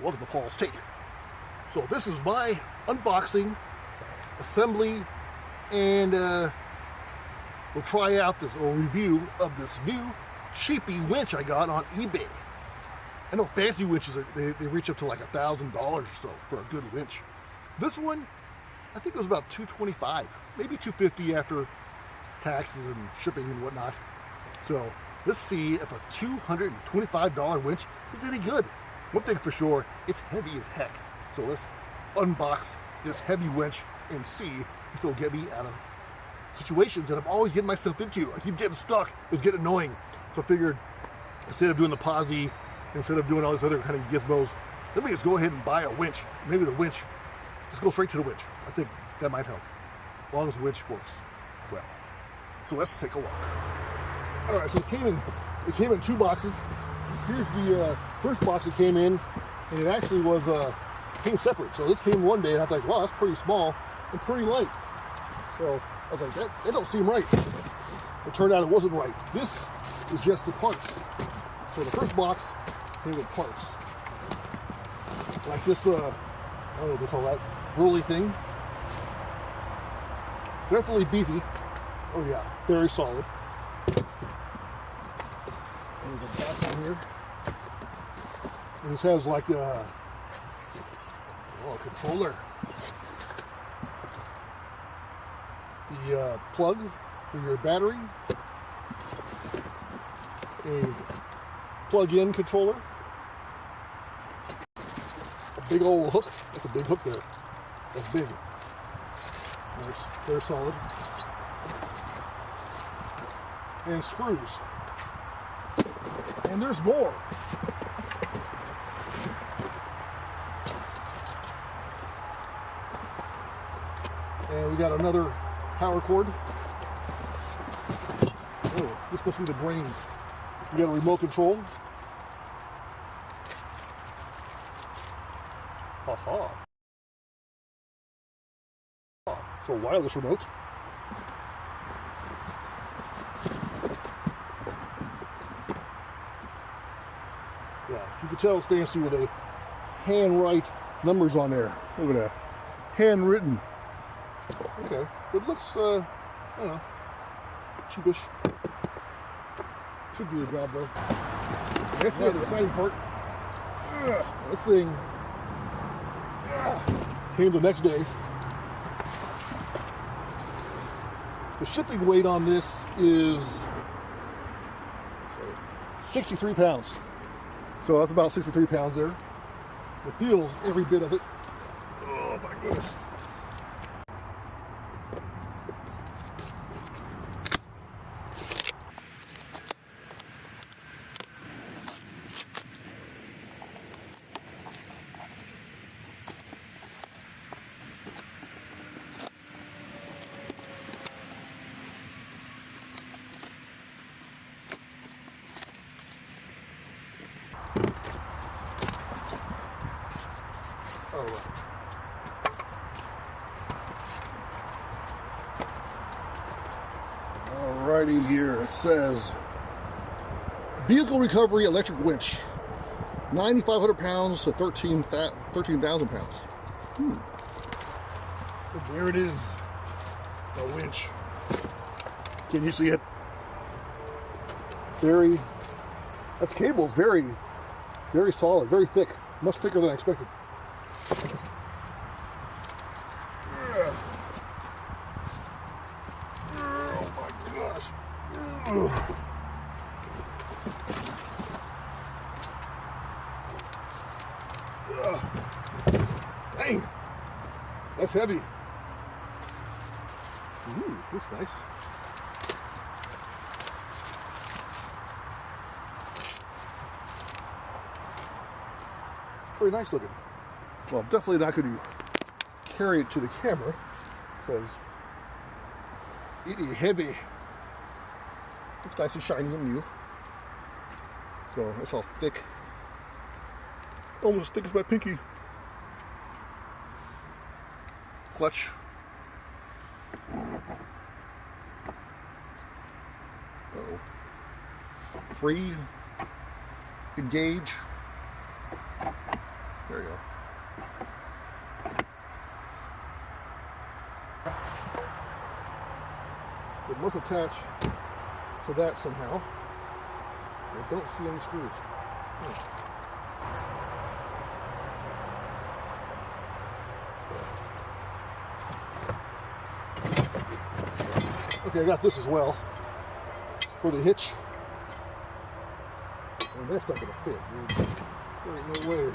welcome to Paul's Take. So this is my unboxing, assembly, and we'll try out this, or review of this new cheapy winch I got on eBay. I know fancy winches, they reach up to like $1,000 or so for a good winch. This one, I think it was about $225, maybe $250 after taxes and shipping and whatnot. So let's see if a $225 winch is any good. One thing for sure, it's heavy as heck. So let's unbox this heavy winch and see if it'll get me out of situations that I'm always getting myself into. I keep getting stuck. It's getting annoying. So I figured instead of doing the posi, instead of doing all these other kind of gizmos, let me just go ahead and buy a winch. Maybe the winch, just go straight to the winch. I think that might help, as long as the winch works well. So let's take a look. All right, so it came in two boxes. Here's the first box that came in, and it actually was came separate. So this came one day, and I thought, wow, that's pretty small and pretty light. So I was like, that don't seem right. It turned out it wasn't right. This is just the parts. So the first box came with parts, like this. I don't know what they call that, rolly thing. Definitely beefy. Oh yeah, very solid. There's a back on here. And this has like a controller. The plug for your battery. A plug-in controller. A big old hook. That's a big hook there. That's big. They're solid. And screws. And there's more. And we got another power cord. Oh, this must be the brains. We got a remote control. Haha. So wireless remote. Yeah, you can tell it's fancy with a handwrite numbers on there. Look at that. Handwritten. Okay. It looks, I don't know, cheapish. Should do the job though. That's the exciting part. This thing came the next day. The shipping weight on this is 63 pounds. So that's about 63 pounds there. It feels every bit of it. Oh my goodness. Alrighty, here it says vehicle recovery electric winch, 9,500 pounds to 13,000 pounds. And there it is, the winch. Can you see it? That cable is very solid, very thick, much thicker than I expected. Dang, that's heavy. Ooh, looks nice. Pretty nice looking. Well, I'm definitely not going to carry it to the camera because it is heavy. Looks nice and shiny and new. So it's all thick. Almost as thick as my pinky. Clutch. Uh-oh. Free. Engage. There you go. It must attach to that somehow. I don't see any screws. Okay, I got this as well for the hitch. And that's not gonna fit, dude. There ain't no way.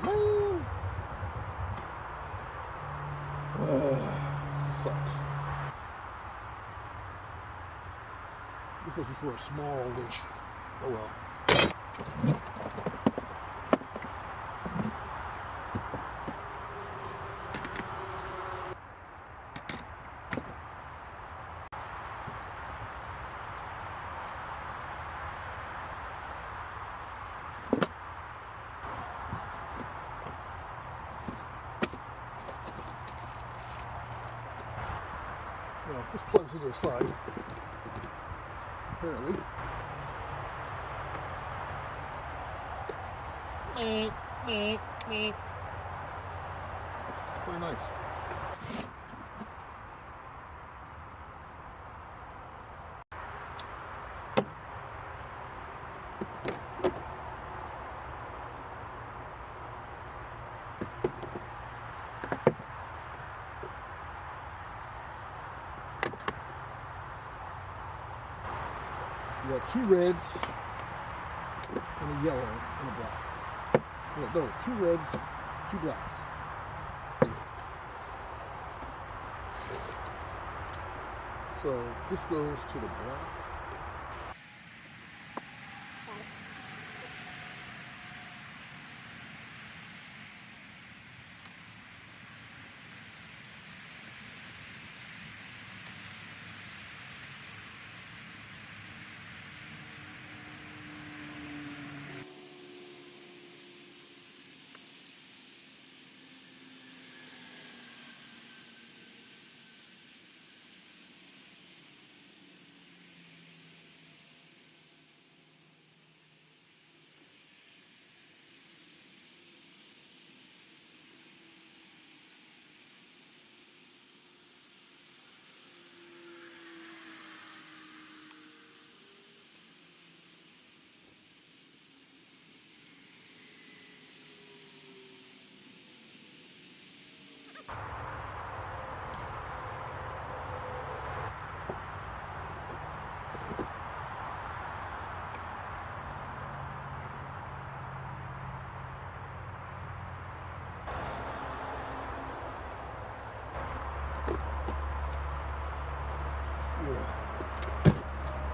Man. Sucks. This must be for a small winch. Oh well. Well, this plugs into the side, apparently. Very nice. You got 2 reds and a yellow and a black. No, 2 reds, 2 blacks. So this goes to the black.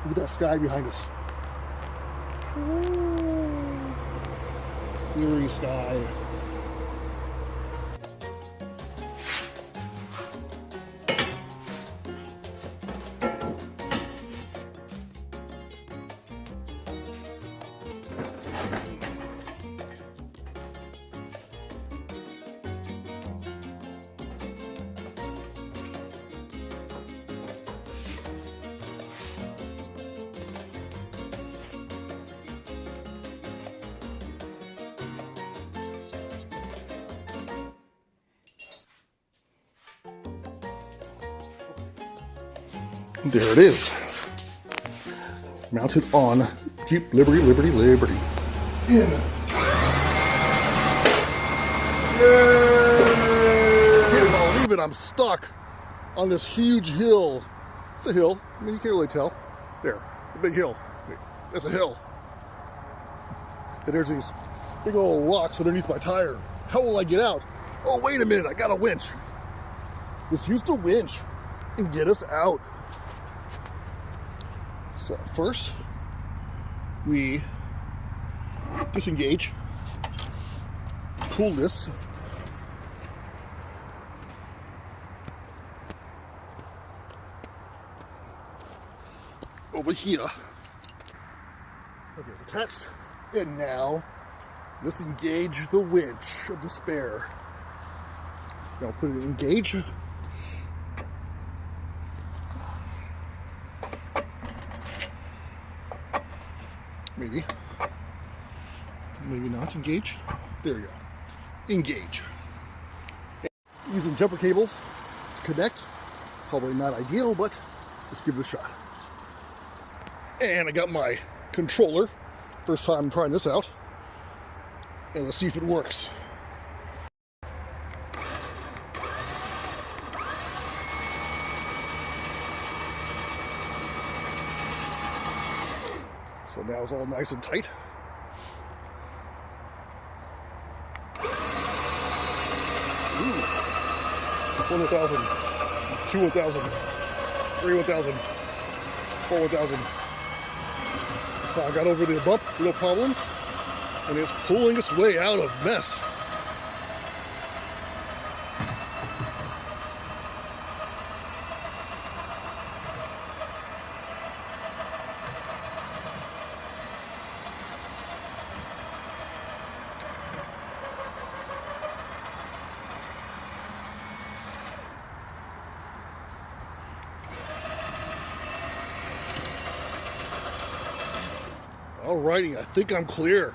Look at that sky behind us. Eerie sky. There it is. Mounted on Jeep Liberty. In. Can't believe it, I'm stuck on this huge hill. It's a hill. I mean, you can't really tell. There, it's a big hill. That's a hill. And there's these big old rocks underneath my tire. How will I get out? Oh, wait a minute, I got a winch. Let's use the winch and get us out. So first, we disengage, pull this, over here. Okay, attached. And now, let's engage the winch of despair. Now put it in engage. Maybe. Maybe not engage. There you go. Engage. Using jumper cables to connect. Probably not ideal, but let's give it a shot. And I got my controller. First time trying this out. And let's see if it works. So now it's all nice and tight. Ooh. 1 1,000, 2 1,000, 3 1,000, 4 1,000. So I got over the bump, no problem, and it's pulling its way out of mess. Alrighty, I think I'm clear.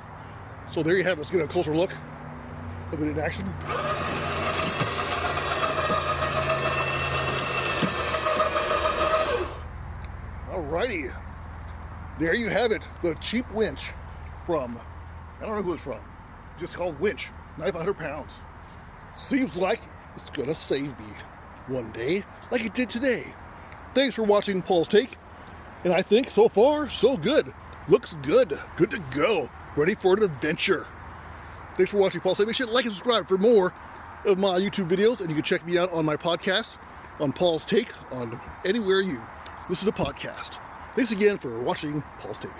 So there you have it. Let's get a closer look of it in action. Alrighty, there you have it. The cheap winch from, I don't know who it's from, just called Winch, 9,500 pounds. Seems like it's gonna save me one day, like it did today. Thanks for watching Paul's Take, and I think so far, so good. Looks good. Good to go. Ready for an adventure. Thanks for watching Paul's Take. Make sure to like and subscribe for more of my YouTube videos. And you can check me out on my podcast, on Paul's Take, on anywhere you listen to podcasts. Thanks again for watching Paul's Take.